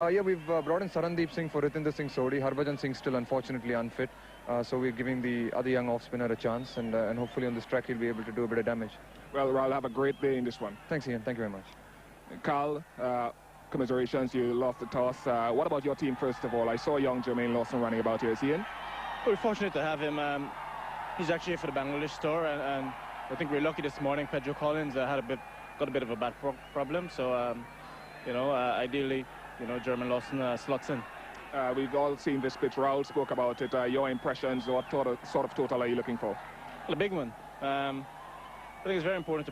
Yeah, we've brought in Sarandeep Singh for Ritinder Singh's ODI. Harbhajan Singh still unfortunately unfit. So we're giving the other young off-spinner a chance, and hopefully on this track he'll be able to do a bit of damage. Well, I'll have a great day in this one. Thanks, Ian. Thank you very much. Carl, commiserations, you lost the toss. What about your team, first of all? I saw young Jermaine Lawson running about here. Is he in? We're fortunate to have him. He's actually here for the Bangladesh tour, and I think we're lucky this morning. Pedro Collins got a bit of a back problem, so ideally, Jermaine Lawson slots in. We've all seen this pitch. Raul spoke about it. Your impressions, what sort of total are you looking for? Well, a big one. I think it's very important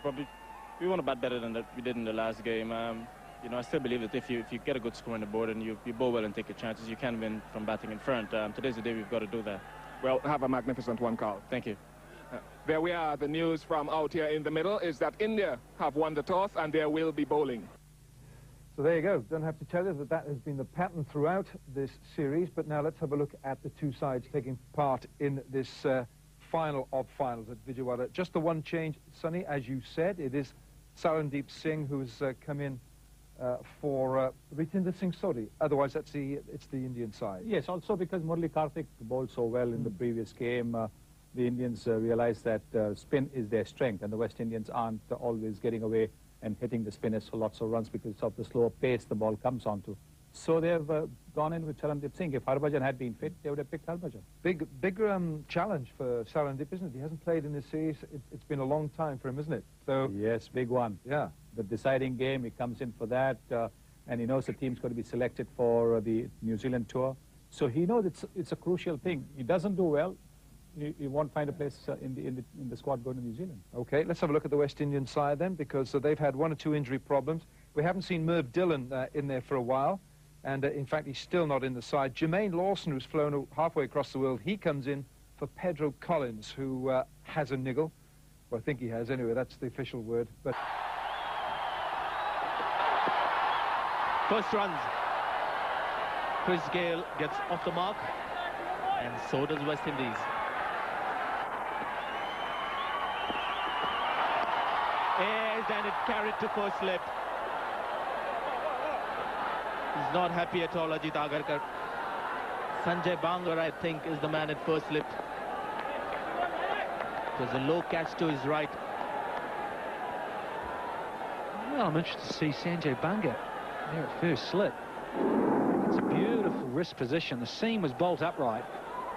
we want to bat better than we did in the last game. I still believe that if you get a good score on the board and you bowl well and take your chances, you can win from batting in front. Today's the day we've got to do that. Well, have a magnificent one, Carl. Thank you. There we are. The news from out here in the middle is that India have won the toss and they will be bowling. So there you go. Don't have to tell you that has been the pattern throughout this series. But now let's have a look at the two sides taking part in this final of finals at Vijayawada. Just the one change, Sonny, as you said, it is Sarandeep Singh who's come in for Ritinder Singh's ODI. Otherwise, it's the Indian side. Yes, also because Murali Karthik bowled so well in the previous game, the Indians realized that spin is their strength, and the West Indians aren't always getting away and hitting the spinners for lots of runs because of the slower pace the ball comes onto. So they've gone in with Sarandeep Singh. If Harbhajan had been fit, they would have picked Harbhajan. Big challenge for Sarandeep, isn't it? He hasn't played in this series. It's been a long time for him, isn't it? So yes, big one. Yeah. The deciding game, he comes in for that, and he knows the team's going to be selected for the New Zealand tour. So he knows it's a crucial thing. He doesn't do well, he won't find a place in the squad going to New Zealand. Okay, let's have a look at the West Indian side then, because they've had 1 or 2 injury problems. We haven't seen Merv Dillon in there for a while, and in fact he's still not in the side. Jermaine Lawson, who's flown halfway across the world, he comes in for Pedro Collins, who has a niggle. Well, I think he has anyway, that's the official word. But first runs. Chris Gayle gets off the mark, and so does West Indies. And it carried to first slip. He's not happy at all, Ajit Agarkar. Sanjay Bangar, I think, is the man at first slip. There's a low catch to his right. Well, I'm interested to see Sanjay Bangar there at first slip. It's a beautiful wrist position. The seam was bolt upright,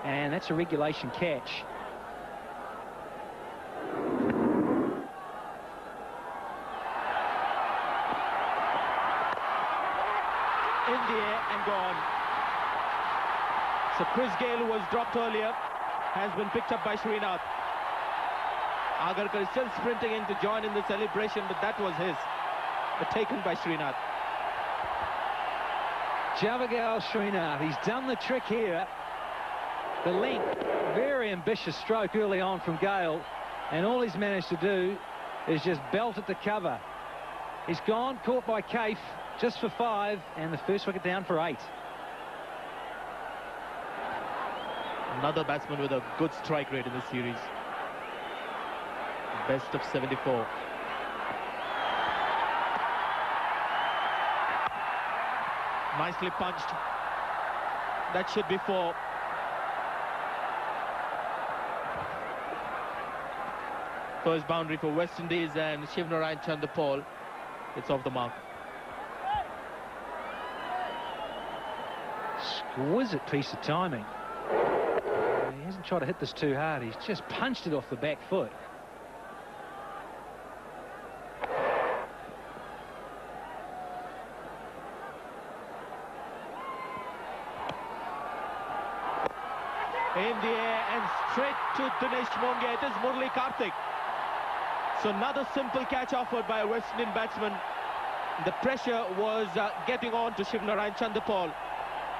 and that's a regulation catch. In the air and gone. So Chris Gayle, who was dropped earlier, has been picked up by Srinath. Agarkar is still sprinting in to join in the celebration, but that was his. But taken by Srinath. Javagal Srinath, he's done the trick here. The length, very ambitious stroke early on from Gayle, and all he's managed to do is just belt at the cover. He's gone, caught by Kaif, just for 5, and the first wicket down for 8. Another batsman with a good strike rate in this series. Best of 74. Nicely punched. That should be 4. First boundary for West Indies, and Shivnarayan Chanderpaul. It's off the mark. Exquisite piece of timing. He hasn't tried to hit this too hard. He's just punched it off the back foot. In the air and straight to Dinesh Monge. It is Murali Karthik. So another simple catch offered by a West Indian batsman. The pressure was getting on to Shivnarayan Chanderpaul.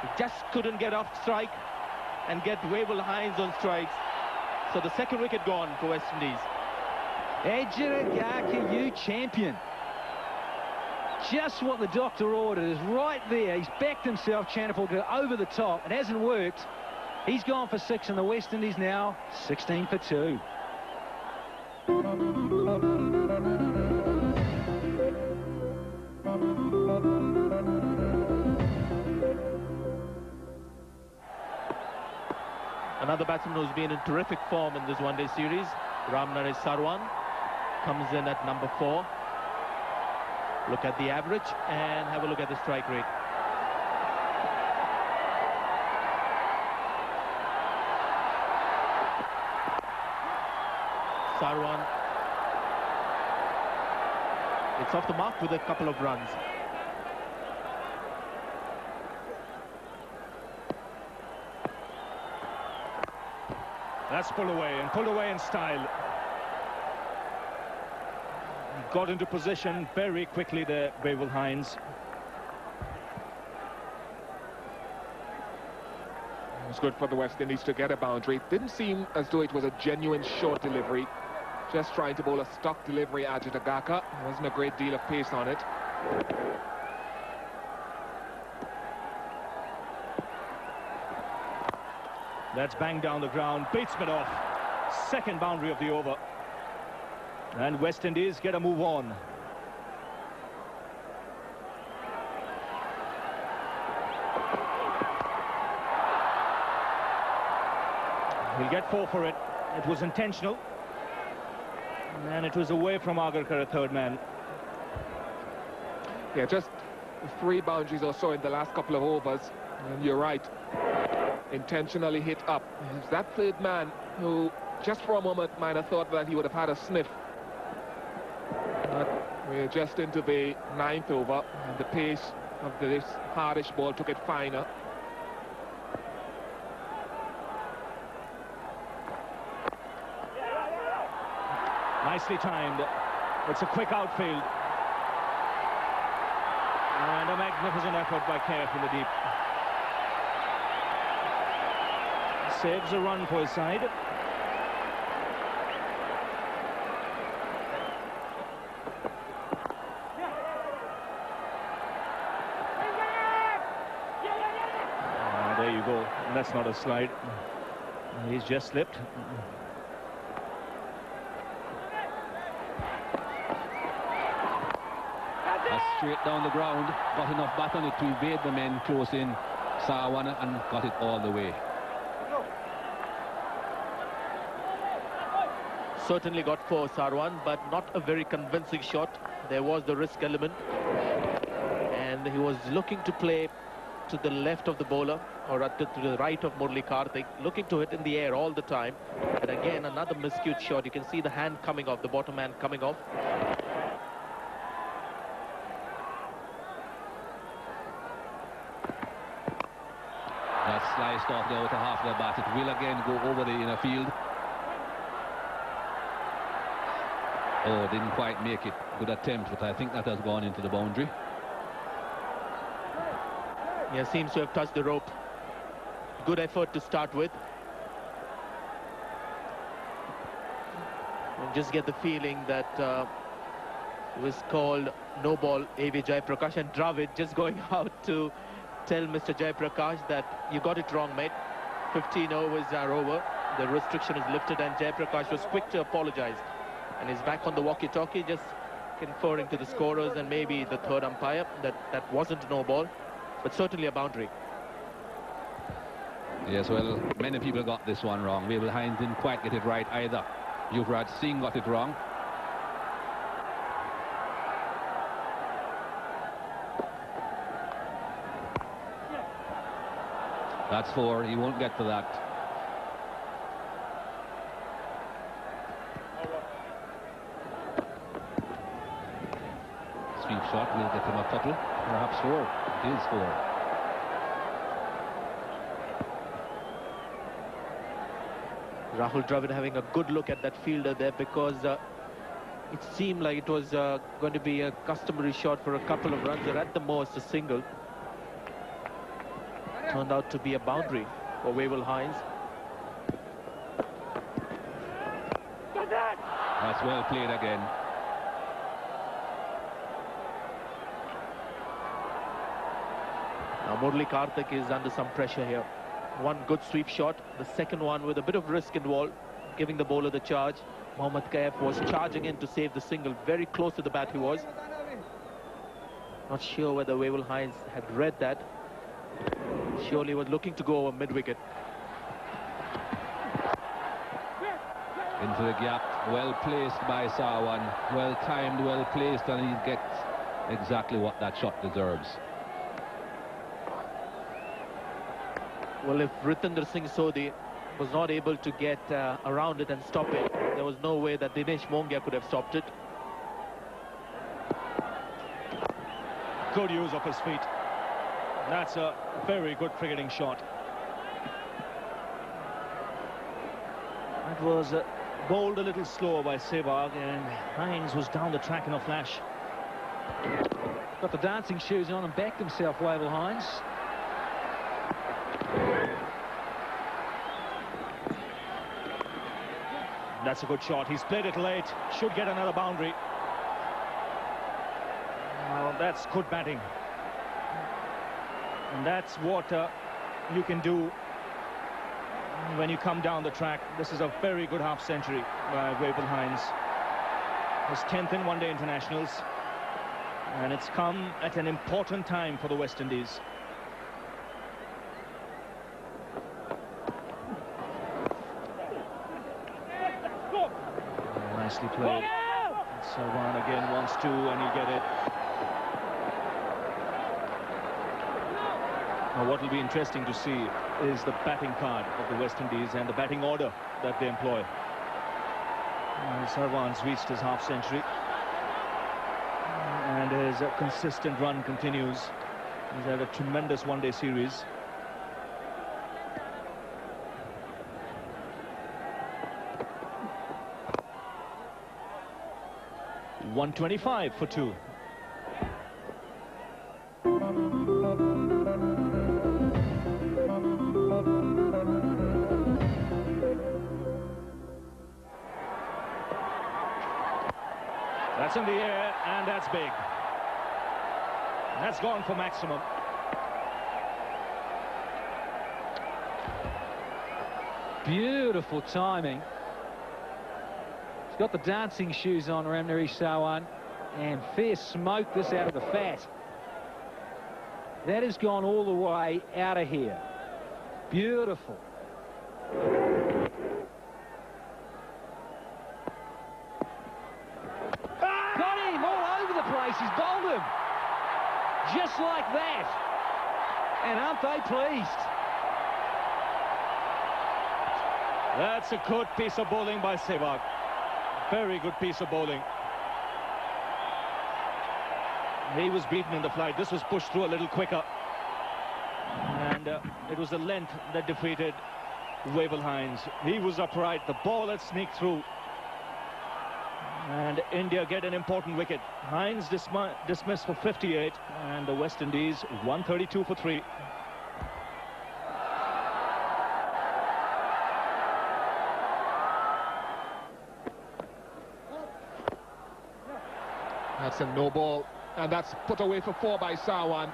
He just couldn't get off strike and get Wavell Hines on strikes. So the second wicket gone for West Indies. Ejiragaka, you champion. Just what the doctor ordered is right there. He's backed himself, Chanderpaul, to go over the top. It hasn't worked. He's gone for 6, and the West Indies now 16 for 2. Another batsman who's been in terrific form in this one-day series, Ramnaresh Sarwan, comes in at number 4. Look at the average and have a look at the strike rate. Sarwan, it's off the mark with a couple of runs. That's pulled away, and pulled away in style. He got into position very quickly there, Wavell Hines. It was good for the West Indies to get a boundary. Didn't seem as though it was a genuine short delivery. Just trying to bowl a stock delivery at Agaka. There wasn't a great deal of pace on it. That's banged down the ground, beats mid off. Second boundary of the over. And West Indies get a move on. He'll get 4 for it. It was intentional. And it was away from Agarkar, a third man. Yeah, just 3 boundaries or so in the last couple of overs. And you're right. Intentionally hit up. It's that third man who just for a moment might have thought that he would have had a sniff. But we're just into the 9th over, and the pace of this hardish ball took it finer. Nicely timed. It's a quick outfield. And a magnificent effort by Kerr from the deep. Saves a run for his side. There you go. And that's not a slide. He's just slipped. Straight down the ground, got enough bat on it to evade the men close in Sarwan and got it all the way. Certainly got 4 Sarwan, but not a very convincing shot. There was the risk element, and he was looking to play to the left of the bowler or to the right of Murali Karthik, looking to hit in the air all the time. But again, another miscued shot. You can see the hand coming off, the bottom hand coming off. That's sliced off the outer half of the bat. It will again go over the inner field. Oh, didn't quite make it. Good attempt, but I think that has gone into the boundary. Yeah, seems to have touched the rope. Good effort to start with. And just get the feeling that it was called no ball, A.V. Jayaprakash, and Dravid just going out to tell Mr. Jayaprakash that you got it wrong, mate. 15 overs are over. The restriction is lifted, and Jayaprakash was quick to apologize. And he's back on the walkie-talkie, just conferring to the scorers and maybe the third umpire that wasn't no ball, but certainly a boundary. Yes, well, many people got this one wrong. Wavell Hines didn't quite get it right either. Yuvraj Singh got it wrong. That's 4. He won't get to that. Sweep shot will get him a couple, perhaps 4. It is 4. Rahul Dravid having a good look at that fielder there, because it seemed like it was going to be a customary shot for a couple of runs, or at the most a single. Turned out to be a boundary for Wavell Hines. That's well played again. Now Murali Karthik is under some pressure here. One good sweep shot, the second one with a bit of risk involved, giving the bowler the charge. Mohammad Kaif was charging in to save the single. Very close to the bat he was. Not sure whether Wavell Hines had read that. Surely was looking to go over mid-wicket. into the gap. Well placed by Sawan. Well timed, well placed, and he gets exactly what that shot deserves. Well, if Ritinder Singh Sodhi was not able to get around it and stop it, there was no way that Dinesh Mongia could have stopped it. Good use of his feet. That's a very good cricketing shot. That was bowled a little slower by Sehwag, and Hines was down the track in a flash. Got the dancing shoes on and backed himself, Wavell Hines. That's a good shot. He's played it late. Should get another boundary. Well, that's good batting. And that's what you can do when you come down the track. This is a very good half-century by Wavell Hines. His 10th in one-day internationals. And it's come at an important time for the West Indies. Nicely played. Sawan again wants to, and he'll get it. Now, what will be interesting to see is the batting card of the West Indies and the batting order that they employ. Sawan's reached his half-century, and his consistent run continues. He's had a tremendous one-day series. .125 for 2. That's in the air, and that's big. That's gone for maximum. Beautiful timing. He's got the dancing shoes on, Ramnari Sawan, and fair smoke this out of the fat. That has gone all the way out of here. Beautiful. Got him all over the place. He's bowled him. Just like that. And aren't they pleased? That's a good piece of bowling by Sehwag. Very good piece of bowling. He was beaten in the flight. This was pushed through a little quicker. And it was the length that defeated Wavell Hines. He was upright. The ball had sneaked through. And India get an important wicket. Hines dismissed for 58. And the West Indies 132 for 3. That's a no ball, and that's put away for 4 by Sawan.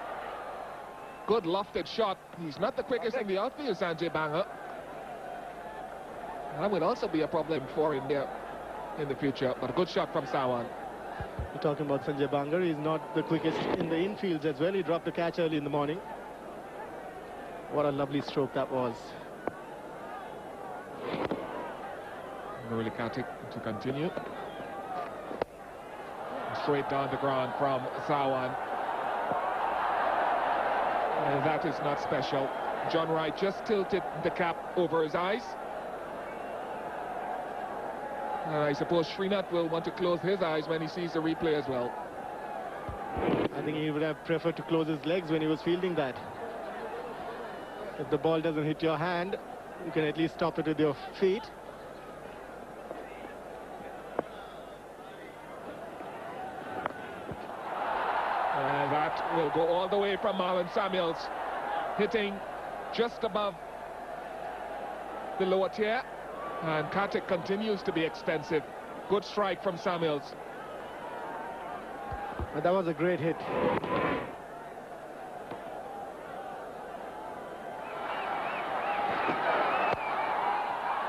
Good lofted shot. He's not the quickest in the outfield, Sanjay Banga. That would also be a problem for India in the future, but a good shot from Sawan. You're talking about Sanjay Banga. He's not the quickest in the infields as well. He dropped the catch early in the morning. What a lovely stroke that was. Really Kartik to continue. Straight down the ground from Sawan. And that is not special. John Wright just tilted the cap over his eyes. I suppose Srinath will want to close his eyes when he sees the replay as well. I think he would have preferred to close his legs when he was fielding that. If the ball doesn't hit your hand, you can at least stop it with your feet. And that will go all the way from Marlon Samuels, hitting just above the lower tier. And Kartik continues to be expensive. Good strike from Samuels. But that was a great hit.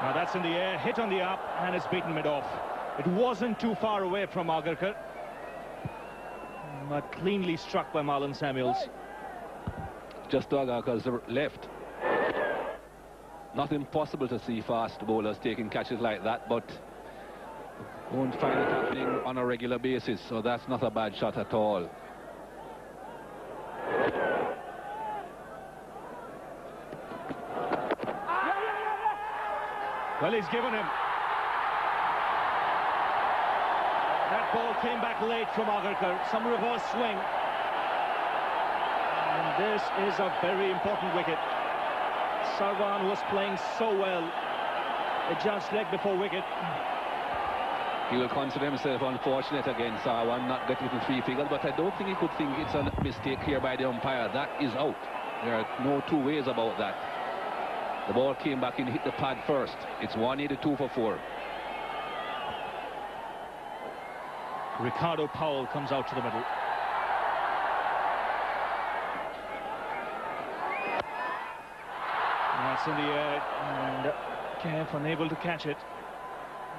Now that's in the air, hit on the up, and it's beaten mid-off. It wasn't too far away from Agarkar, but cleanly struck by Marlon Samuels. Just to Agarkar's left. Not impossible to see fast bowlers taking catches like that, but Won't find it happening on a regular basis, so that's not a bad shot at all. Well, he's given him. That ball came back late from Agarkar. Some reverse swing. And this is a very important wicket. Sarwan was playing so well. A judged leg before wicket. He will consider himself unfortunate against Sarwan not getting to 3 figures, but I don't think he could think it's a mistake here by the umpire. That is out. There are no two ways about that. The ball came back and hit the pad first. It's 182 for 4. Ricardo Powell comes out to the middle. That's in the air, and Kev unable to catch it.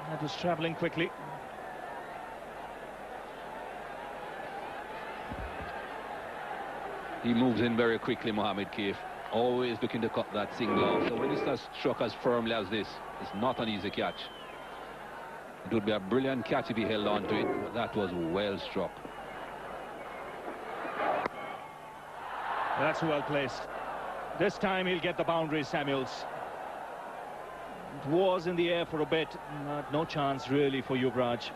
That was travelling quickly. He moves in very quickly, Mohammed Keef. Always looking to cut that single off. So when it's as struck as firmly as this, it's not an easy catch. It would be a brilliant catch if he held on to it, but that was well struck. That's well placed. This time he'll get the boundary, Samuels. It was in the air for a bit, but no chance really for Yuvraj.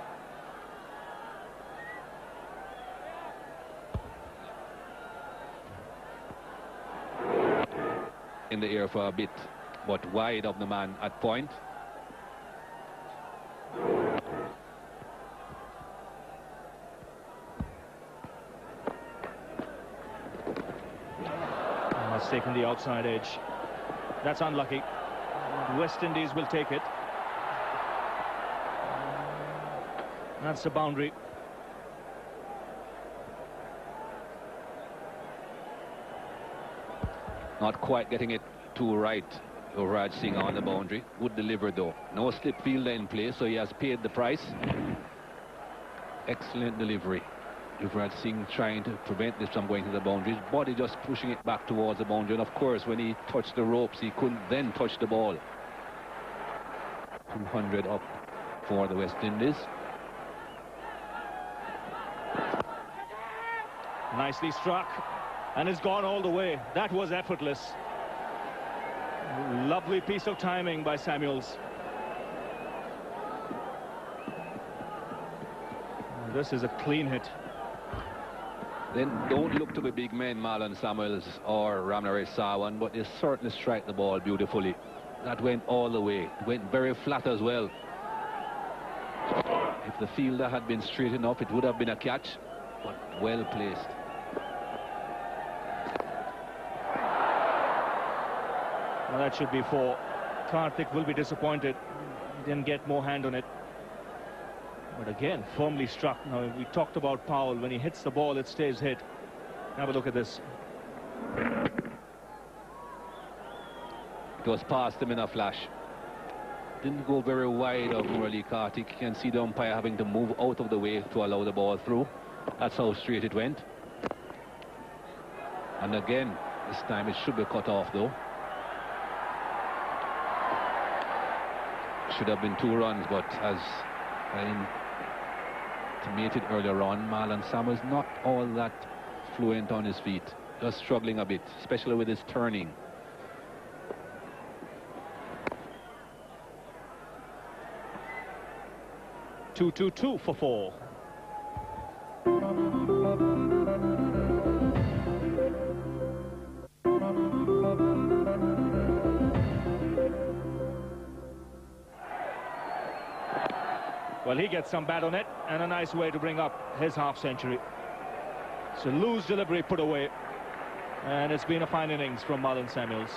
In the air for a bit, but wide of the man at point. Has taken the outside edge. That's unlucky. West Indies will take it. That's the boundary. Not quite getting it too right. Yuvraj Singh on the boundary. Good deliver though. No slip fielder in play, so he has paid the price. Excellent delivery. Yuvraj Singh trying to prevent this from going to the boundaries. Body just pushing it back towards the boundary. And of course, when he touched the ropes, he couldn't then touch the ball. 200 up for the West Indies. Nicely struck. And it's gone all the way. That was effortless. Lovely piece of timing by Samuels. This is a clean hit. Then don't look to be big men, Marlon Samuels or Ramnaresh Sarwan, but they certainly strike the ball beautifully. That went all the way. It went very flat as well. If the fielder had been straight enough, it would have been a catch, but well placed. Well, that should be 4. Karthik will be disappointed. He didn't get more hand on it. But again, firmly struck. Now, we talked about Powell. When he hits the ball, it stays hit. Have a look at this. It was past him in a flash. Didn't go very wide of Murali Karthik. You can see the umpire having to move out of the way to allow the ball through. That's how straight it went. And again, this time it should be cut off though. Should have been 2 runs, but as I intimated earlier on, Marlon Samuels not all that fluent on his feet, just struggling a bit, especially with his turning. Two for 4. Well, he gets some bat on it, and a nice way to bring up his half-century. So loose delivery put away, and it's been a fine innings from Marlon Samuels.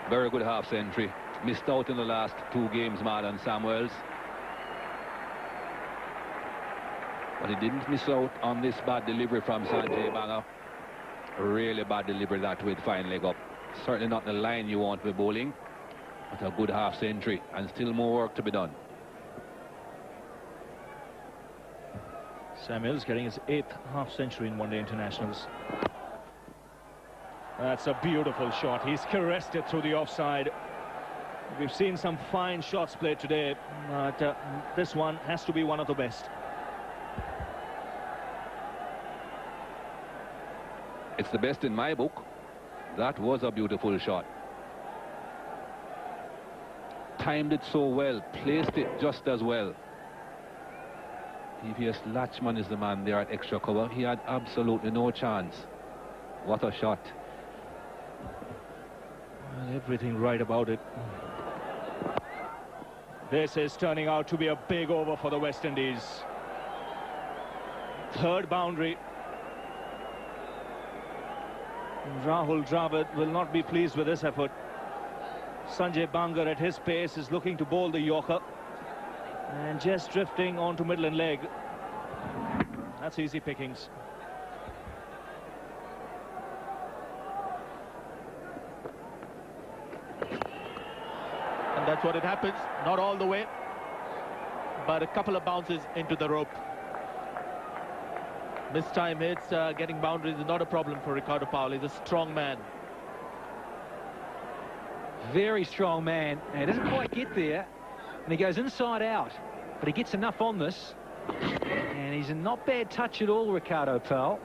Very good half-century. Missed out in the last 2 games, Marlon Samuels. But he didn't miss out on this bad delivery from Sanjay Banga. Really bad delivery that with fine leg up. Certainly not the line you want with bowling, but a good half-century, and still more work to be done. Samuels getting his 8th half-century in one-day internationals. That's a beautiful shot. He's caressed it through the offside. We've seen some fine shots played today, but this one has to be one of the best. It's the best in my book. That was a beautiful shot. Timed it so well, placed it just as well. TVS Latchman is the man there at extra cover. He had absolutely no chance. What a shot. Well, everything right about it. This is turning out to be a big over for the West Indies. Third boundary. Rahul Dravid will not be pleased with this effort. Sanjay Bangar at his pace is looking to bowl the Yorker. And just drifting onto middle and leg. That's easy pickings. And that's what it happens. Not all the way, but a couple of bounces into the rope. Missed time hits, getting boundaries is not a problem for Ricardo Powell. He's a strong man. Very strong man. And he doesn't quite get there. And he goes inside out. But he gets enough on this. And he's in not bad touch at all, Ricardo Powell.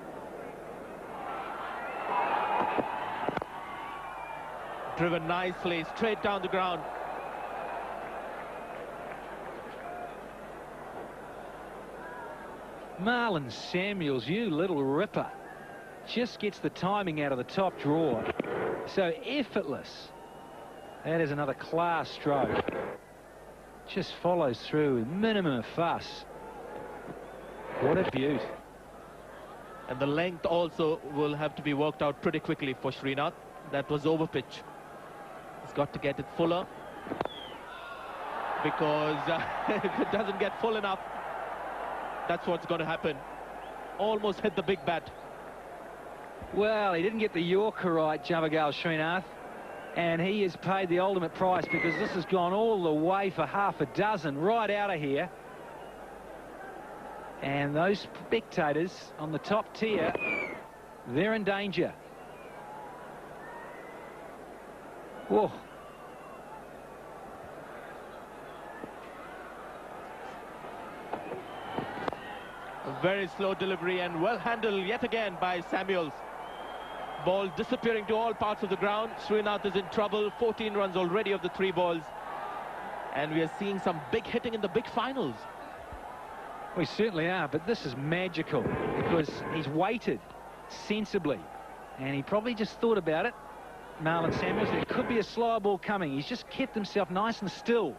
Driven nicely, straight down the ground. Marlon Samuels, you little ripper. Just gets the timing out of the top drawer. So effortless. That is another class stroke. Just follows through with minimum of fuss. What a beaut. And the length also will have to be worked out pretty quickly for Srinath. That was over pitch. He's got to get it fuller. Because if it doesn't get full enough, that's what's going to happen. Almost hit the big bat. Well, he didn't get the Yorker right, Javagal Srinath. And he has paid the ultimate price, because this has gone all the way for half a dozen right out of here. And those spectators on the top tier, they're in danger. Whoa. A very slow delivery and well handled yet again by Samuels. Ball disappearing to all parts of the ground. Srinath is in trouble. 14 runs already of the 3 balls. And we are seeing some big hitting in the big finals. We certainly are, but this is magical because he's waited sensibly. And he probably just thought about it, Marlon Samuels. There could be a slower ball coming. He's just kept himself nice and still.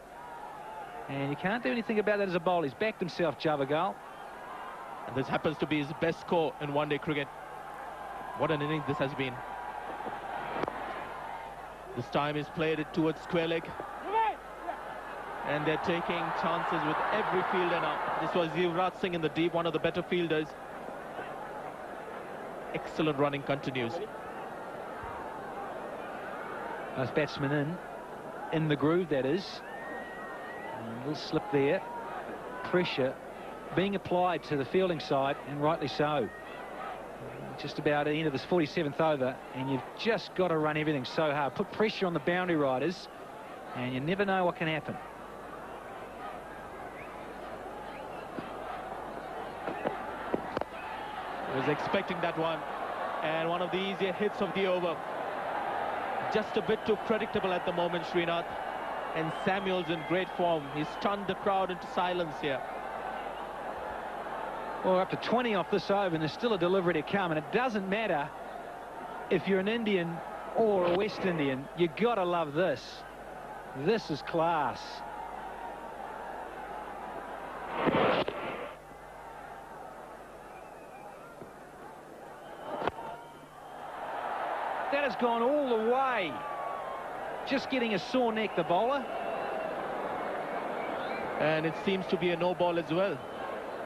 And you can't do anything about that as a bowler. He's backed himself, Javagal. And this happens to be his best score in one-day cricket. What an inning this has been. This time he's played it towards square leg. And they're taking chances with every fielder now. This was Viv Singh in the deep, one of the better fielders. Excellent running continues. Nice batsman in the groove, that is. And a little slip there. Pressure being applied to the fielding side, and rightly so. Just about at the end of this 47th over, and you've just got to run everything so hard. Put pressure on the boundary riders, and you never know what can happen. I was expecting that one, and one of the easier hits of the over. Just a bit too predictable at the moment, Srinath. And Samuels in great form. He stunned the crowd into silence here. Well, we're up to 20 off this over, and there's still a delivery to come. And it doesn't matter if you're an Indian or a West Indian. You've got to love this. This is class. That has gone all the way. Just getting a sore neck, the bowler. And it seems to be a no ball as well.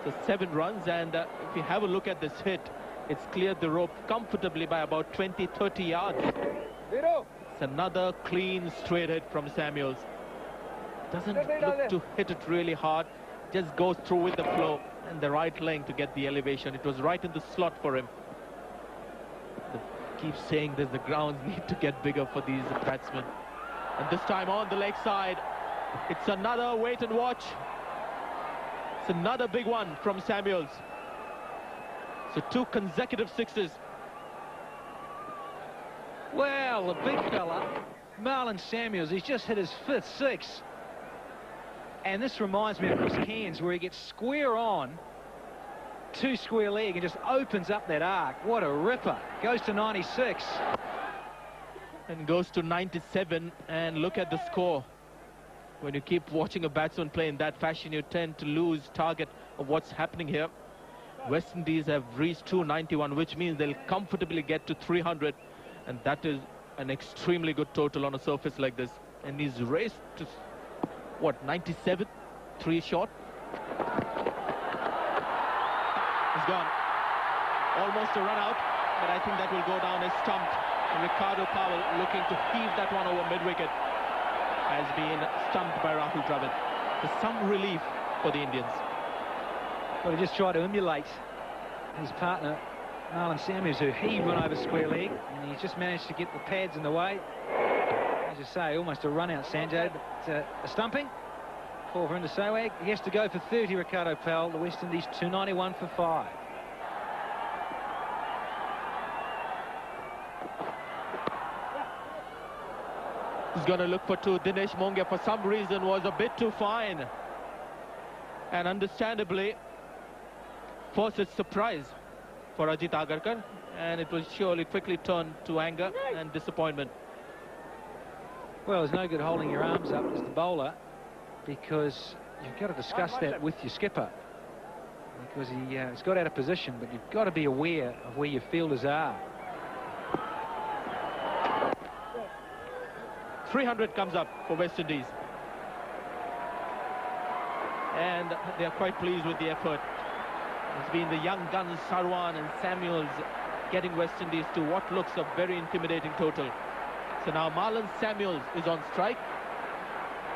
So 7 runs, and if you have a look at this hit, it's cleared the rope comfortably by about 20-30 yards. It's another clean straight hit from Samuels. Doesn't look to hit it really hard, just goes through with the flow and the right length to get the elevation. It was right in the slot for him. Keep saying this, the grounds need to get bigger for these batsmen. And this time on the leg side, it's another wait and watch. It's another big one from Samuels. So 2 consecutive sixes. Well, the big fella, Marlon Samuels, he's just hit his 5th six. And this reminds me of Chris Cairns, where he gets square on, 2 square leg, and just opens up that arc. What a ripper. Goes to 96. And goes to 97, and look at the score. When you keep watching a batsman play in that fashion, you tend to lose target of what's happening here. West Indies have reached 291, which means they'll comfortably get to 300, and that is an extremely good total on a surface like this. And he's raced to, what, 97? 3 short. He's gone. Almost a run out, but I think that will go down as stumped. Ricardo Powell, looking to heave that one over mid-wicket, has been stumped by Rahul Dravid. There's some relief for the Indians. Well, he just tried to emulate his partner, Marlon Samuels, who he went over square leg, and he's just managed to get the pads in the way. As you say, almost a run out, Sanjay, but a stumping. 4 for him to Sehwag. He has to go for 30, Ricardo Powell. The West Indies 291 for 5. He's going to look for 2. Dinesh Mongia, for some reason, was a bit too fine. And understandably, forced its surprise for Ajit Agarkar. And it will surely quickly turn to anger and disappointment. Well, there's no good holding your arms up as the bowler, because you've got to discuss that with your skipper. Because he's got out of position, but you've got to be aware of where your fielders are. 300 comes up for West Indies. And they are quite pleased with the effort. It's been the young guns, Sarwan and Samuels, getting West Indies to what looks a very intimidating total. So now Marlon Samuels is on strike,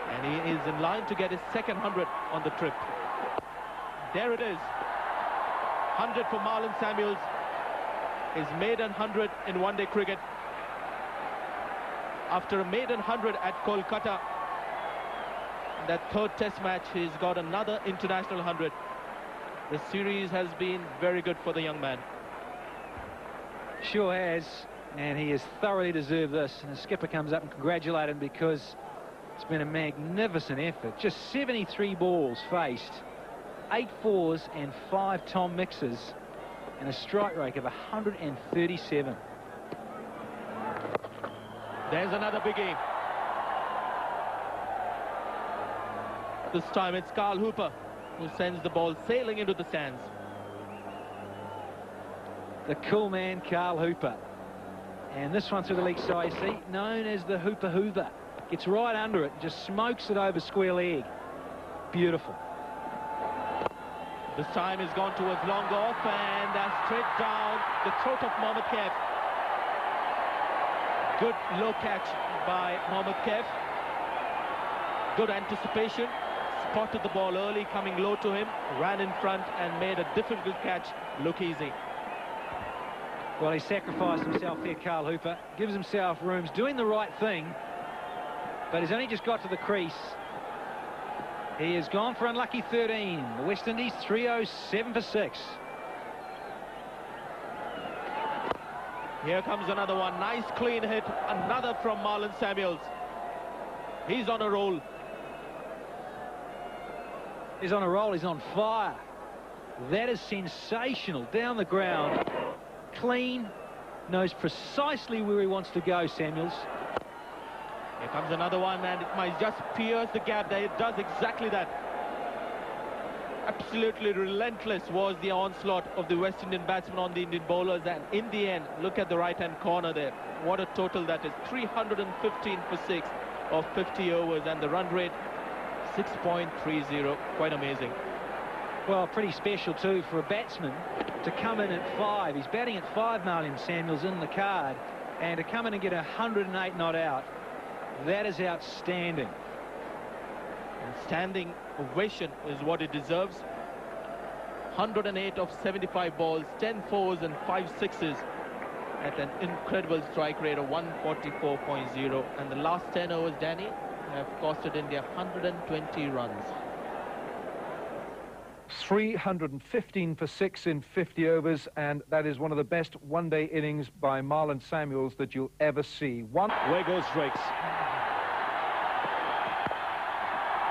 and he is in line to get his second 100 on the trip. There it is. 100 for Marlon Samuels. His maiden 100 in one-day cricket. After a maiden 100 at Kolkata, that 3rd test match, he's got another international 100. The series has been very good for the young man. Sure has, and he has thoroughly deserved this. And the skipper comes up and congratulates him, because it's been a magnificent effort. Just 73 balls faced, 8 fours and 5 tom mixes, and a strike rate of 137. There's another biggie. This time it's Carl Hooper who sends the ball sailing into the stands. The cool man, Carl Hooper. And this one through the leg side, you see, known as the Hooper Hoover. Gets right under it, just smokes it over square leg. Beautiful. This time he's gone towards long off, and straight down the throat of Mohammad Kaif. Good low catch by Mohammad Kaif. Good anticipation. Spotted the ball early, coming low to him, ran in front and made a difficult catch look easy. Well, he sacrificed himself there, Carl Hooper. Gives himself rooms, doing the right thing, but he's only just got to the crease. He has gone for unlucky 13. The West Indies 307 for 6. Here comes another one. Nice clean hit. Another from Marlon Samuels. He's on a roll. He's on a roll. He's on fire. That is sensational. Down the ground. Clean. Knows precisely where he wants to go, Samuels. Here comes another one, and it might just pierce the gap there. It does exactly that. Absolutely relentless was the onslaught of the West Indian batsmen on the Indian bowlers, and in the end, look at the right-hand corner there. What a total that is. 315 for 6 of 50 overs, and the run rate 6.30. Quite amazing. Well, pretty special too for a batsman to come in at 5. He's batting at 5, Marlon Samuels, in the card, and to come in and get 108 not out, that is outstanding. And standing ovation is what it deserves. 108 of 75 balls, 10 fours and 5 sixes, at an incredible strike rate of 144.0, and the last 10 overs, Danny, have costed India 120 runs. 315 for 6 in 50 overs, and that is one of the best one-day innings by Marlon Samuels that you'll ever see. Away goes Drakes.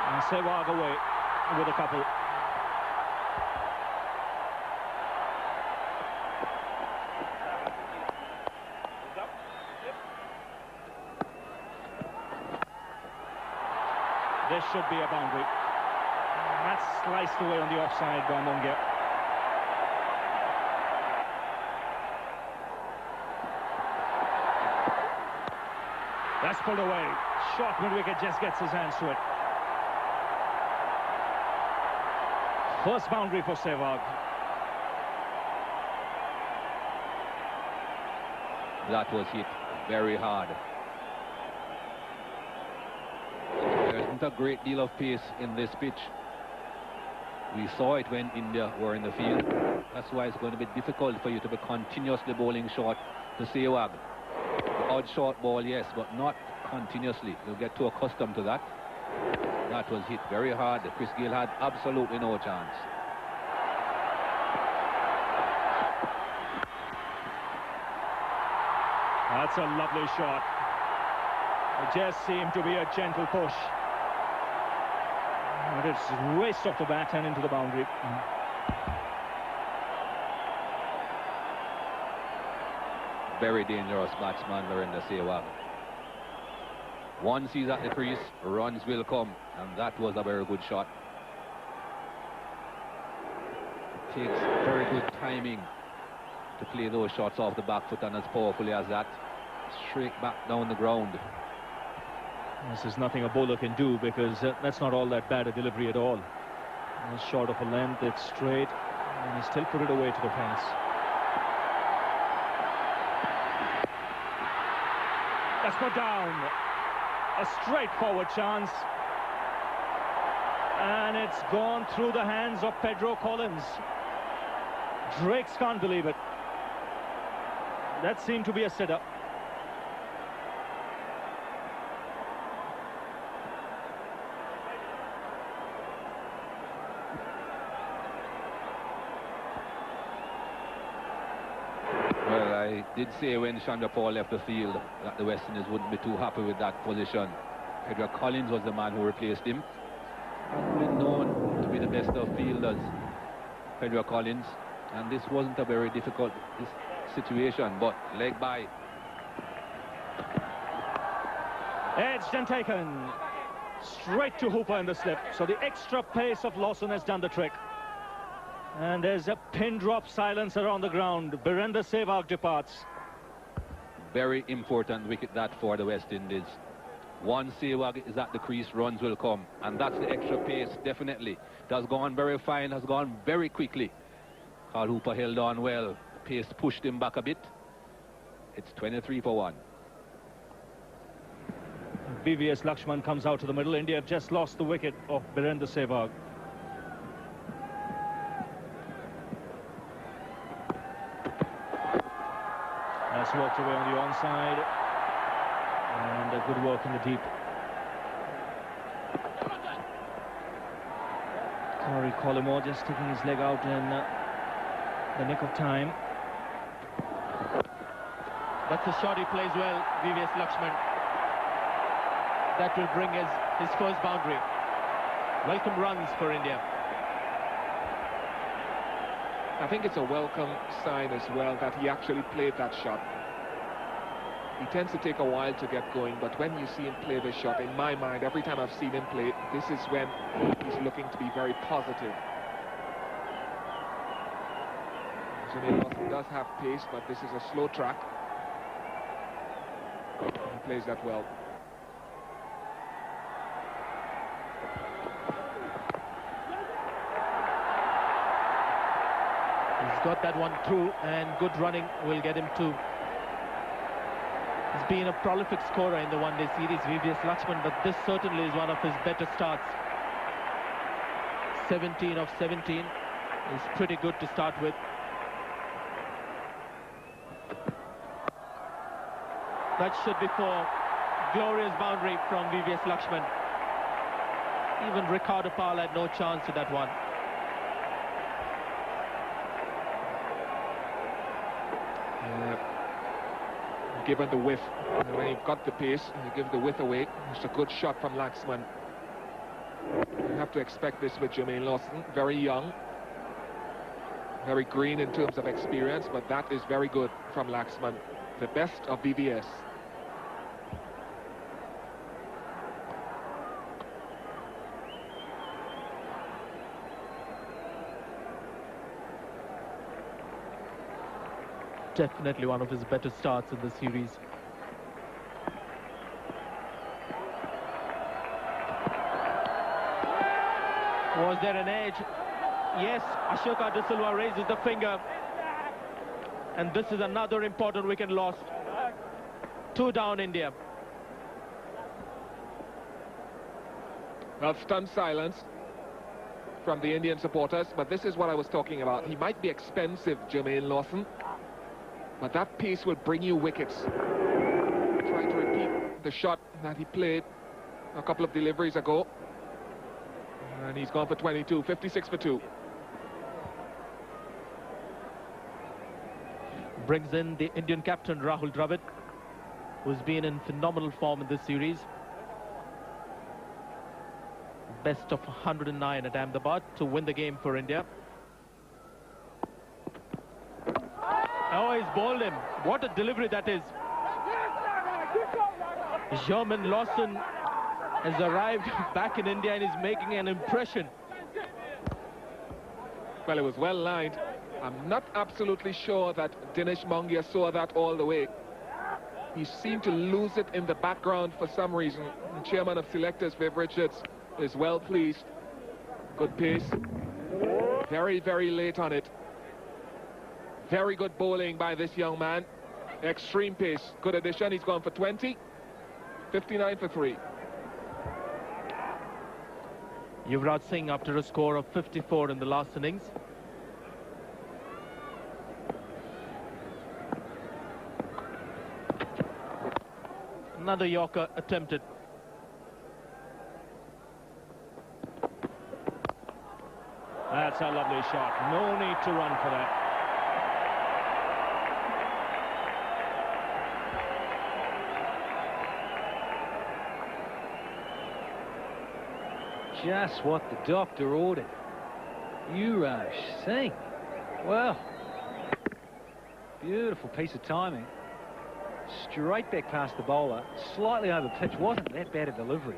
And Sehwag away with a couple. This should be a boundary. That's sliced away on the offside by Mongia. That's pulled away. Short mid-wicket, just gets his hands to it. First boundary for Sehwag. That was hit very hard. There isn't a great deal of pace in this pitch. We saw it when India were in the field. That's why it's going to be difficult for you to be continuously bowling short to Sehwag. The odd short ball, yes, but not continuously. You'll get too accustomed to that. That was hit very hard. Chris Gayle had absolutely no chance. That's a lovely shot. It just seemed to be a gentle push. But it's raced off the bat and into the boundary. Very dangerous batsman, Virender Sehwag. Once he's at the crease, runs will come, and that was a very good shot. It takes very good timing to play those shots off the back foot, and as powerfully as that, straight back down the ground. This is nothing a bowler can do, because that's not all that bad a delivery at all. It's short of a length, it's straight, and he still put it away to the fence. That's put down. A straightforward chance. And it's gone through the hands of Pedro Collins. Drakes can't believe it. That seemed to be a sitter. Well, I did say when Chandra Paul left the field that the West Indies wouldn't be too happy with that position. Pedro Collins was the man who replaced him. Been known to be the best of fielders, Pedro Collins, and this wasn't a very difficult situation, but leg by. Edged and taken straight to Hooper in the slip. So the extra pace of Lawson has done the trick. And there's a pin drop silence around the ground. Virender Sehwag departs. Very important wicket that for the West Indies. Once Sehwag is at the crease, runs will come, and that's the extra pace, definitely. It has gone very fine, has gone very quickly. Carl Hooper held on well. Pace pushed him back a bit. It's 23 for 1. VVS Lakshman comes out to the middle. India have just lost the wicket of Virender Sehwag. That's walked away on the onside. And a good work in the deep. Corey Collymore just sticking his leg out in the nick of time. That's a shot he plays well, VVS Lakshman. That will bring his first boundary. Welcome runs for India. I think it's a welcome sign as well that he actually played that shot. He tends to take a while to get going, but when you see him play this shot, in my mind, every time I've seen him play, this is when he's looking to be very positive. Sunil Lawson does have pace, but this is a slow track. He plays that well. He's got that one through, and good running will get him two. He's been a prolific scorer in the one-day series, VVS Lakshman, but this certainly is one of his better starts. 17 of 17 is pretty good to start with. That should be four. Glorious boundary from VVS Lakshman. Even Ricardo Pal had no chance to that one. Given the whiff, when you've got the pace, you give the width away. It's a good shot from Laxman. You have to expect this with Jermaine Lawson. Very young, very green in terms of experience, but that is very good from Laxman. The best of VVS. Definitely one of his better starts in the series. Was there an edge? Yes, Ashoka De Silva raises the finger. And this is another important wicket lost. 2 down India. Well, stunned silence from the Indian supporters, but this is what I was talking about. He might be expensive, Jermaine Lawson, but that pace will bring you wickets. Trying to repeat the shot that he played a couple of deliveries ago. And he's gone for 22, 56 for 2. Brings in the Indian captain Rahul Dravid, who's been in phenomenal form in this series. Best of 109 at Ahmedabad to win the game for India. Oh, he's bowled him. What a delivery that is. Jermaine Lawson has arrived back in India and is making an impression. Well, it was well lined. I'm not absolutely sure that Dinesh Mongia saw that all the way. He seemed to lose it in the background for some reason. The chairman of selectors, Viv Richards, is well pleased. Good pace. Very, very late on it. Very good bowling by this young man. Extreme pace. Good addition. He's gone for 20. 59 for 3. Yuvraj Singh after a score of 54 in the last innings. Another Yorker attempted. That's a lovely shot. No need to run for that. Just what the doctor ordered. Yuvraj Singh. Well, beautiful piece of timing. Straight back past the bowler, slightly over pitch. Wasn't that bad a delivery.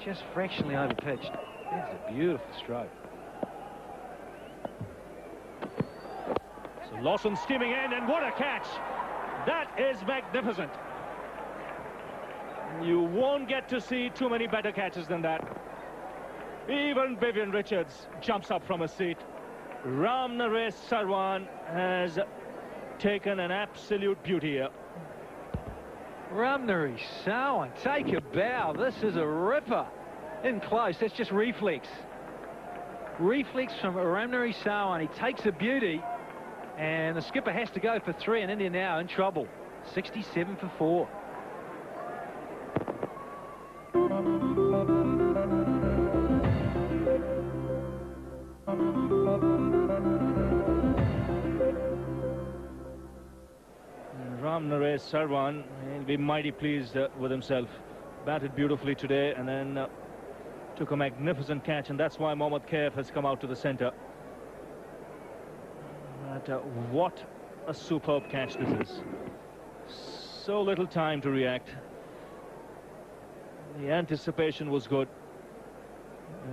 Just fractionally over pitched. That's a beautiful stroke. So Lawson skimming in, and what a catch! That is magnificent. You won't get to see too many better catches than that. Even Viv Richards jumps up from his seat. Ram Naresh Sarwan has taken an absolute beauty here. Ram Naresh Sarwan, take a bow. This is a ripper. In close, that's just reflex. Reflex from Ram Naresh Sarwan. He takes a beauty, and the skipper has to go for 3, and India now in trouble. 67 for 4. Ram Naresh Sarwan, he'll be mighty pleased with himself. Batted beautifully today and then took a magnificent catch, and that's why Mohammad Kaif has come out to the centre. But what a superb catch this is. So little time to react. The anticipation was good.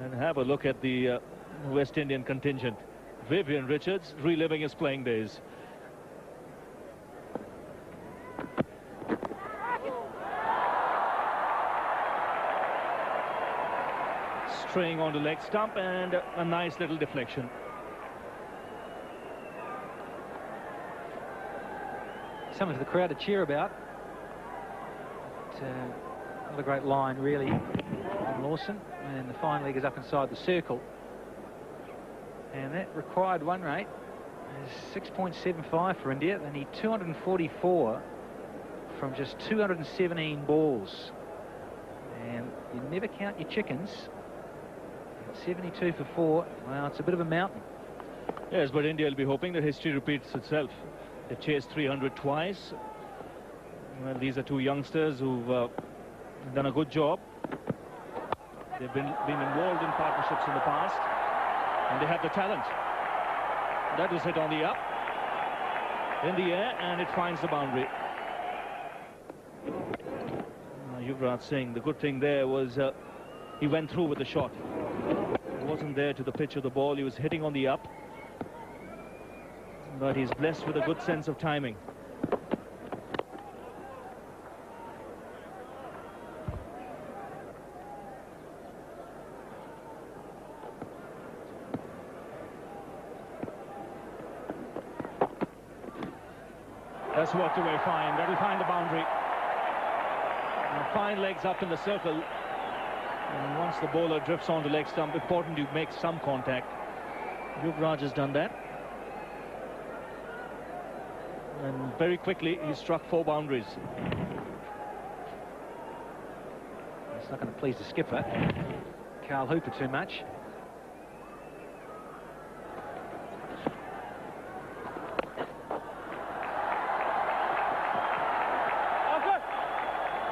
And have a look at the West Indian contingent. Viv Richards reliving his playing days. Straying on the leg stump, and a nice little deflection. Something for the crowd to cheer about. But, not a great line, really, on Lawson. And the fine leg is up inside the circle. And that required 1 rate. 6.75 for India. They need 244 from just 217 balls. And you never count your chickens. 72 for 4. Well, it's a bit of a mountain. Yes, but India will be hoping that history repeats itself. They chased 300 twice. Well, these are two youngsters who've done a good job. They've been involved in partnerships in the past, and they have the talent. That was hit on the up, in the air, and it finds the boundary. Yuvraj Singh, the good thing there was he went through with the shot. He wasn't there to the pitch of the ball. He was hitting on the up, but he's blessed with a good sense of timing. That's worked away fine. That'll find the boundary. And fine legs up in the circle. And once the bowler drifts onto leg stump, important to make some contact. Yuvraj has done that. And very quickly, he struck 4 boundaries. It's not going to please the skipper, Carl Hooper, too much.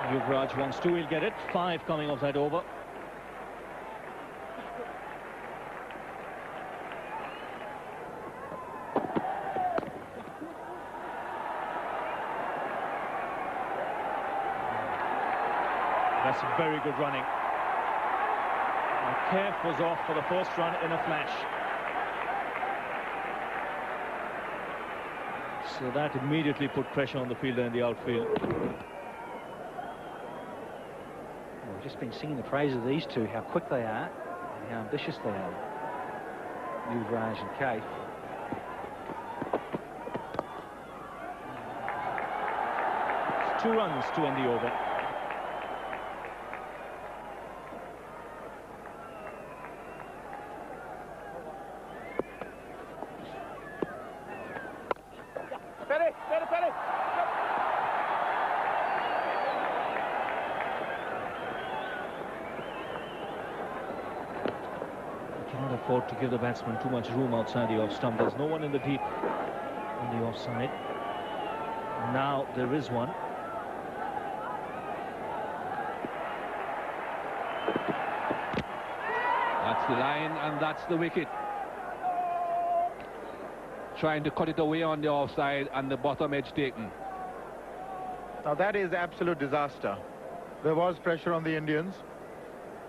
Yuvraj wants 2, he'll get it. 5 coming off that over. That's very good running. And Kef was off for the first run in a flash. So that immediately put pressure on the fielder in the outfield. We've just been singing the praise of these two, how quick they are and how ambitious they are. Yuvraj and Kef. It's 2 runs to end the over. To give the batsman too much room outside the off stump. There's no one in the deep on the offside. Now there is one. That's the line, and that's the wicket. Trying to cut it away on the offside, and the bottom edge taken. Now that is absolute disaster. There was pressure on the Indians.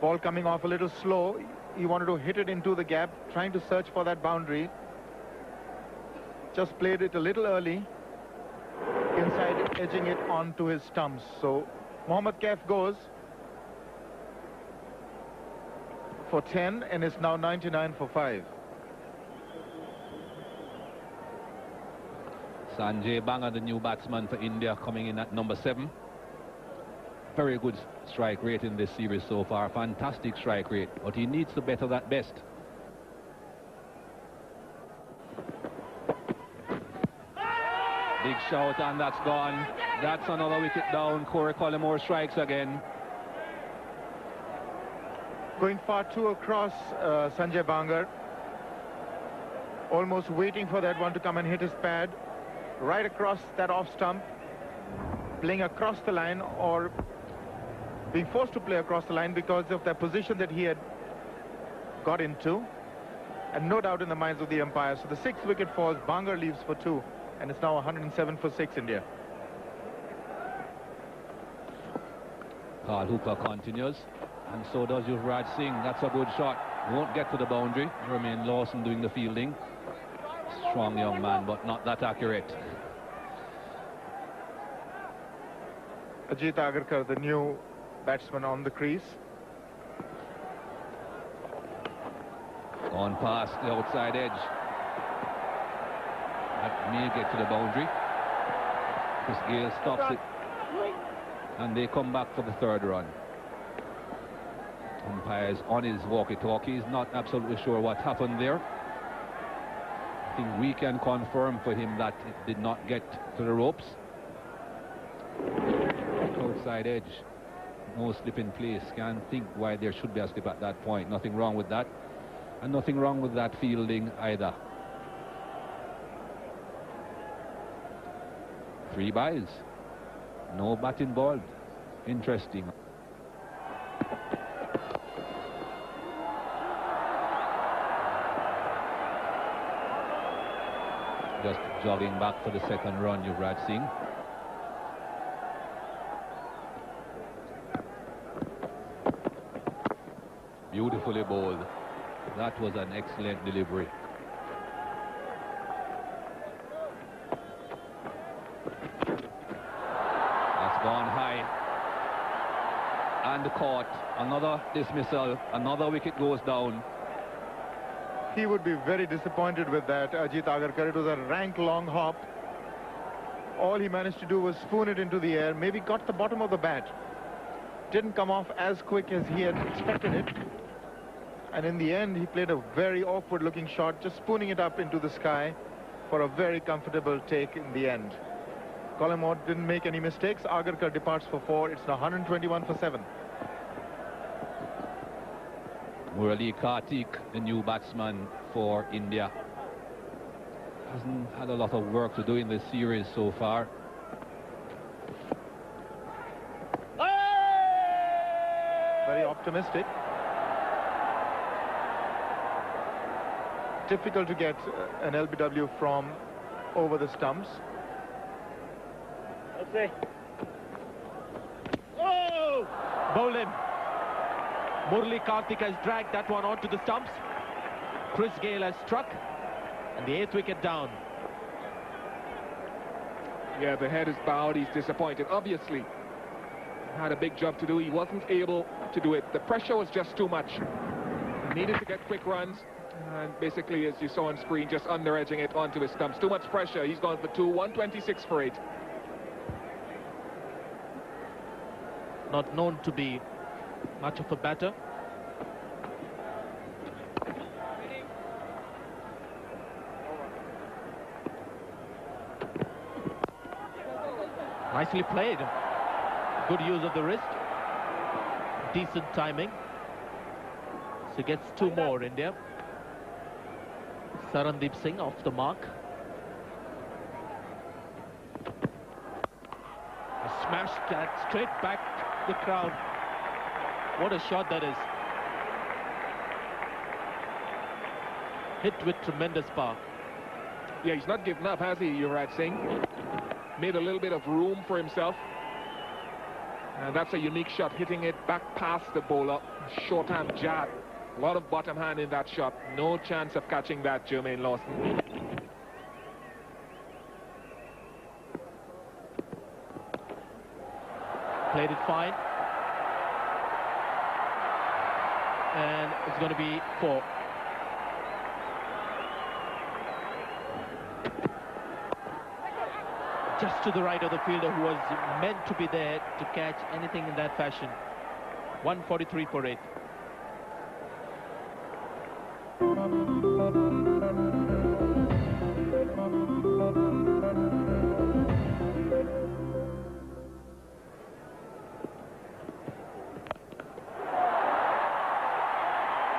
Ball coming off a little slow. He wanted to hit it into the gap, trying to search for that boundary. Just played it a little early. Inside, edging it onto his stumps. So Mohammad Kef goes for 10 and is now 99 for 5. Sanjay Banga, the new batsman for India, coming in at number 7. Very good strike rate in this series so far. Fantastic strike rate, but he needs to better that best. Big shout, and that's gone. That's another wicket down. Corey Collymore strikes again. Going far too across, Sanjay Bangar. Almost waiting for that one to come and hit his pad. Right across that off stump. Playing across the line, or being forced to play across the line because of the position that he had got into, and no doubt in the minds of the umpire. So the 6th wicket falls. Bangar leaves for 2, and it's now 107 for 6 India. Carl Hooper continues, and so does Yuvraj Singh. That's a good shot. Won't get to the boundary. Remain Lawson doing the fielding. Strong young man, but not that accurate. Ajit Agarkar, the new batsman on the crease. On past the outside edge. That may get to the boundary. Chris Gale stops it. And they come back for the 3rd run. Umpire's on his walkie-talkie. He's not absolutely sure what happened there. think we can confirm for him that it did not get to the ropes. Outside edge, no slip in place. Can't think why there should be a slip at that point. Nothing wrong with that, and nothing wrong with that fielding either. 3 byes, no bat involved. Interesting. Just jogging back for the second run, Yuvraj Singh. Beautifully bowled. That was an excellent delivery. That's gone high. And caught. Another dismissal. Another wicket goes down. He would be very disappointed with that, Ajit Agarkar. It was a rank long hop. All he managed to do was spoon it into the air, maybe got the bottom of the bat. Didn't come off as quick as he had expected it. And in the end, he played a very awkward looking shot, just spooning it up into the sky for a very comfortable take in the end. Collingwood didn't make any mistakes. Agarkar departs for 4. It's now 121 for 7. Murali Kartik, the new batsman for India, hasn't had a lot of work to do in this series so far. Very optimistic. Difficult to get an LBW from over the stumps. Okay. Oh! Bowl him. Murali Kartik has dragged that one onto the stumps. Chris Gayle has struck, and the 8th wicket down. Yeah, the head is bowed. He's disappointed. Obviously, had a big job to do. He wasn't able to do it. The pressure was just too much. He needed to get quick runs, and basically, as you saw on screen, just under-edging it onto his stumps. Too much pressure. He's gone for 2, 126 for 8. Not known to be much of a batter. Nicely played. Good use of the wrist. Decent timing. So gets 2 more, India. Sarandeep Singh off the mark. Smashed that straight back to the crowd. What a shot that is. Hit with tremendous power. Yeah, he's not given up, has he, Yuvraj Singh? Made a little bit of room for himself. And that's a unique shot, hitting it back past the bowler. Short-hand jab. A lot of bottom hand in that shot. No chance of catching that, Jermaine Lawson. Played it fine. And it's going to be 4. Just to the right of the fielder, who was meant to be there to catch anything in that fashion. 143 for 8.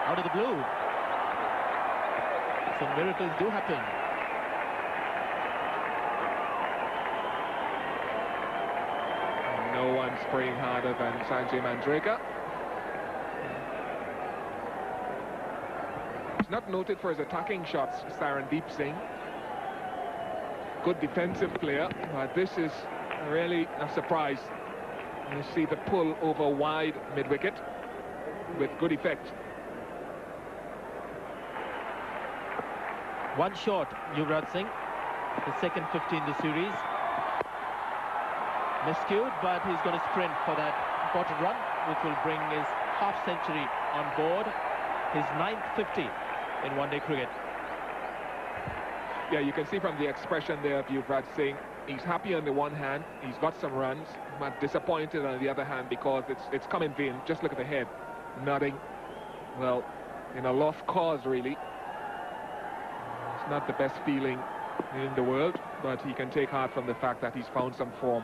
Out of the blue. Some miracles do happen. No one spraying harder than Sanjay Manjrekar. He's not noted for his attacking shots, Sarandeep Singh. Good defensive player, but this is really a surprise. You see the pull over wide mid-wicket with good effect. One short, Yuvraj Singh, the second 50 in the series. Miscued, but he's going to sprint for that important run, which will bring his half-century on board, his 9th 50 in one-day cricket. Yeah, you can see from the expression there of Yuvraj Singh, he's happy on the one hand, he's got some runs, but disappointed on the other hand because it's come in vain. Just look at the head, nothing. Well, in a lost cause, really. not the best feeling in the world, but he can take heart from the fact that he's found some form.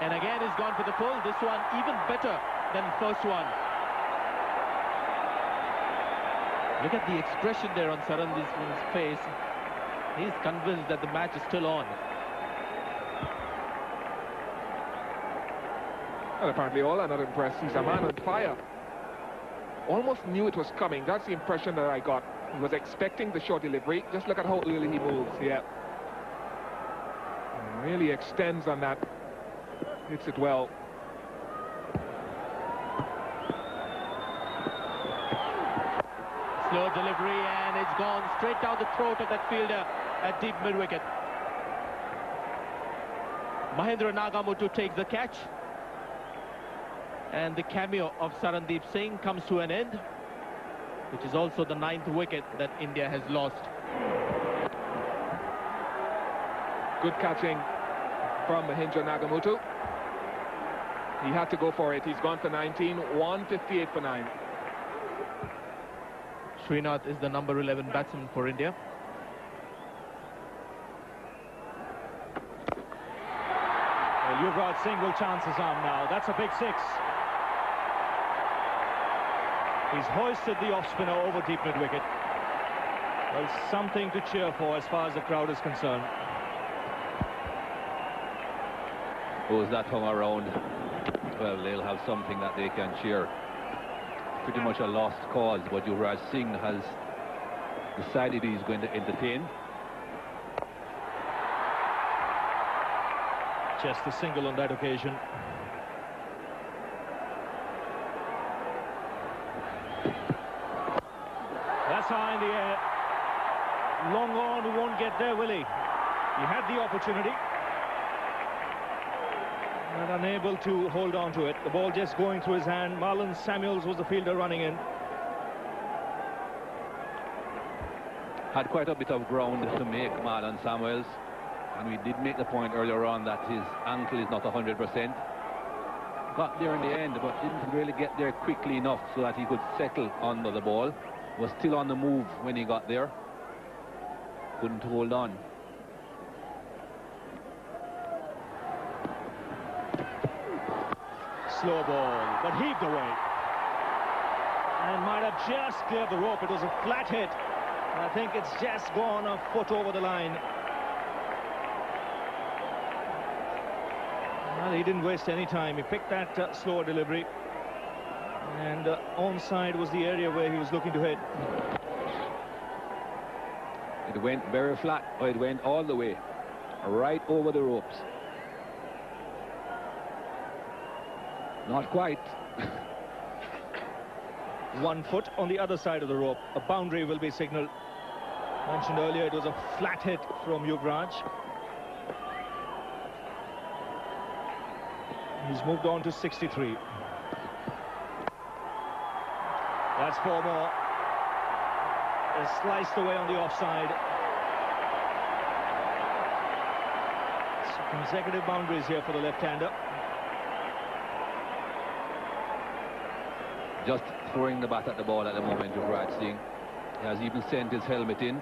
And again, he's gone for the pull. This one even better than the first one. Look at the expression there on Sarandeep's face. He's convinced that the match is still on. Well, apparently all are not impressed. He's a man on fire. Almost knew it was coming. That's the impression that I got. He was expecting the short delivery. Just look at how early he moves. Yeah. And really extends on that. Hits it well. Slow delivery, and it's gone straight down the throat of that fielder at deep mid-wicket. Mahendra Nagamutu takes the catch. And the cameo of Sarandeep Singh comes to an end, which is also the 9th wicket that India has lost. Good catching from Mahendra Nagamutu. He had to go for it. He's gone for 19, 158 for 9. Srinath is the number 11 batsman for India. Well, Yuvraj Singh will chance his arm now. That's a big 6. He's hoisted the off-spinner over deep mid-wicket. Well, something to cheer for as far as the crowd is concerned. Those that hung around, well, they'll have something that they can cheer. Pretty much a lost cause, but Yuvraj Singh has decided he's going to entertain. Just a single on that occasion. That's high in the air. Long on, he won't get there, will he? He had the opportunity, but unable to hold on to it. The ball just going through his hand. Marlon Samuels was the fielder running in. Had quite a bit of ground to make, Marlon Samuels. And we did make the point earlier on that his ankle is not 100%. Got there in the end, but didn't really get there quickly enough so that he could settle under the ball. Was still on the move when he got there. Couldn't hold on. Slow ball, but heaved away. And might have just cleared the rope. It was a flat hit. I think it's just gone a foot over the line. Well, he didn't waste any time. He picked that slower delivery. And onside was the area where he was looking to hit. It went very flat. Oh, it went all the way, right over the ropes. Not quite. 1 foot on the other side of the rope. A boundary will be signalled. Mentioned earlier, it was a flat hit from Yuvraj. He's moved on to 63. That's 4 more. It's sliced away on the offside. So consecutive boundaries here for the left-hander. Just throwing the bat at the ball at the moment, Yuvraj Singh. He has even sent his helmet in.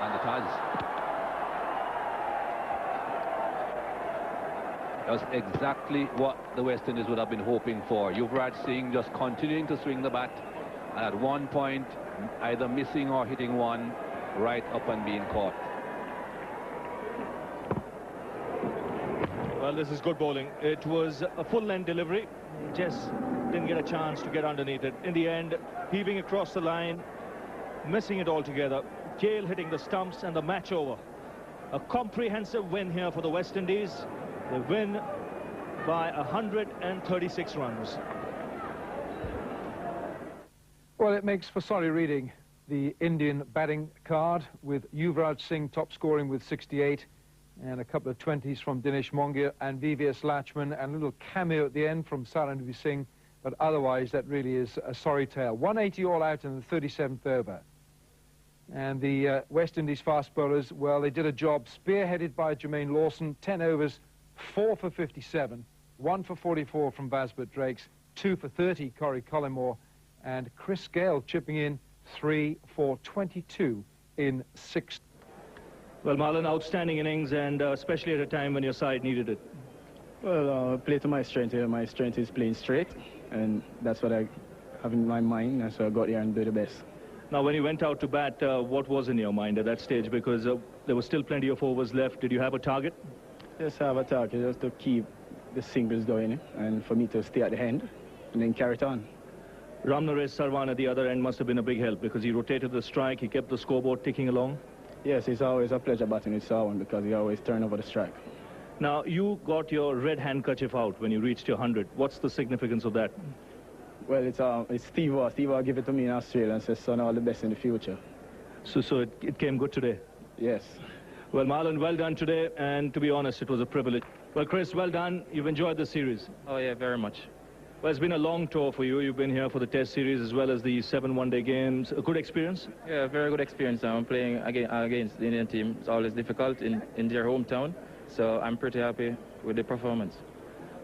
And it has. Just exactly what the West Indies would have been hoping for. Yuvraj Singh just continuing to swing the bat, and at one point either missing or hitting one right up and being caught. Well, this is good bowling. It was a full-length delivery. Just didn't get a chance to get underneath it. In the end, heaving across the line, missing it altogether. Gale hitting the stumps, and the match over. A comprehensive win here for the West Indies. They win by 136 runs. Well, it makes for sorry reading. The Indian batting card with Yuvraj Singh top scoring with 68 and a couple of 20s from Dinesh Mongia and VVS Lachman and a little cameo at the end from Sarandeep Singh, but otherwise that really is a sorry tale. 180 all out in the 37th over. And the West Indies fast bowlers, well, they did a job spearheaded by Jermaine Lawson. 10 overs, 4 for 57, 1 for 44 from Vasbert Drakes, 2 for 30 Corey Collymore, and Chris Gale chipping in 3 for 22 in 6. Well, Marlon, outstanding innings, and especially at a time when your side needed it. Well, play to my strength here. My strength is playing straight, and that's what I have in my mind, and so I got here and do the best. Now, when you went out to bat, what was in your mind at that stage? Because there was still plenty of overs left. Did you have a target? Yes, I have a target, just to keep the singles going, and for me to stay at the end, and then carry it on. Ramnaresh Sarwan at the other end must have been a big help, because he rotated the strike, he kept the scoreboard ticking along. Yes, it's always a pleasure batting with Sarwan, because he always turns over the strike. Now, you got your red handkerchief out when you reached your 100. What's the significance of that? Well, it's Steve Waugh. Steve Waugh gave it to me in Australia and says, son, all the best in the future. So it came good today? Yes. Well, Marlon, well done today, and to be honest, it was a privilege. Well, Chris, well done. You've enjoyed the series. Oh, yeah, very much. Well, it's been a long tour for you. You've been here for the Test series as well as the 7 one-day games. A good experience? Yeah, very good experience. I'm playing against the Indian team. It's always difficult in their hometown, so I'm pretty happy with the performance.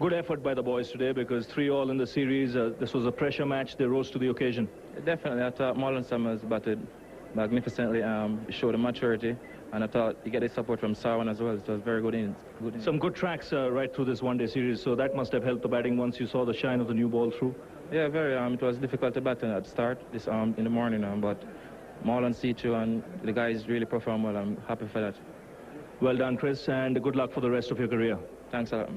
Good effort by the boys today, because 3-all in the series. This was a pressure match. They rose to the occasion. Definitely. I thought Marlon Summers batted magnificently, showed a maturity, and I thought he get the support from Sarwan as well. So it was very good innings. Some good tracks right through this one-day series, so that must have helped the batting once you saw the shine of the new ball through. Yeah, very. It was difficult to bat at the start this in the morning, but Marlon see through, and the guys really perform well. I'm happy for that. Well done, Chris, and good luck for the rest of your career. Thanks a lot.